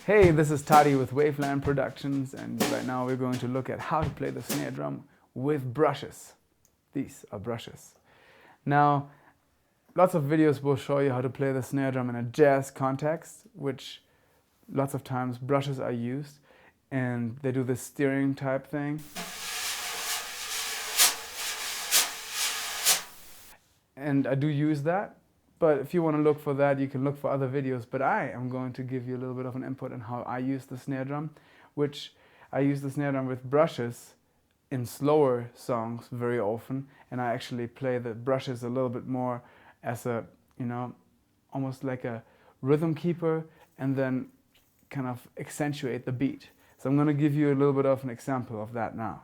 Hey, this is Taddy with Waveline Productions, and right now we're going to look at how to play the snare drum with brushes. These are brushes. Now, lots of videos will show you how to play the snare drum in a jazz context, which lots of times brushes are used, and they do this steering type thing. And I do use that. But if you want to look for that, you can look for other videos. But I am going to give you a little bit of an input on how I use the snare drum, which I use the snare drum with brushes in slower songs very often. And I actually play the brushes a little bit more as a, almost like a rhythm keeper, and then kind of accentuate the beat. So I'm going to give you a little bit of an example of that now.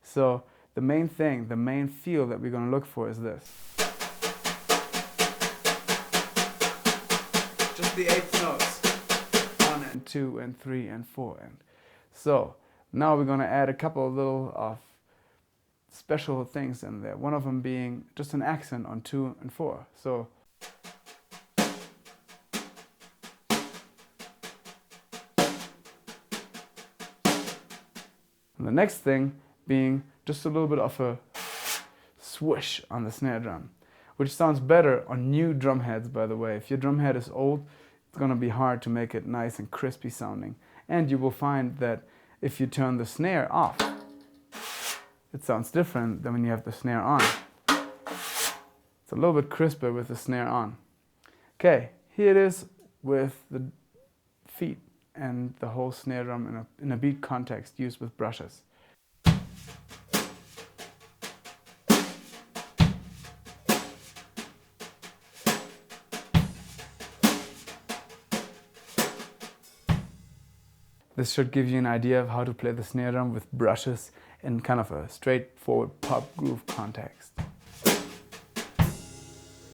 So the main thing, the main feel that we're going to look for is this. Just the 8th notes, 1 and 2 and 3 and 4. And so now we're going to add a couple of little special things in there. One of them being just an accent on 2 and 4. So and the next thing being just a little bit of a swish on the snare drum, which sounds better on new drum heads, by the way. If your drum head is old, it's going to be hard to make it nice and crispy sounding. And you will find that if you turn the snare off, it sounds different than when you have the snare on. It's a little bit crisper with the snare on. Okay, here it is with the feet and the whole snare drum in a beat context used with brushes. This should give you an idea of how to play the snare drum with brushes in kind of a straightforward pop groove context.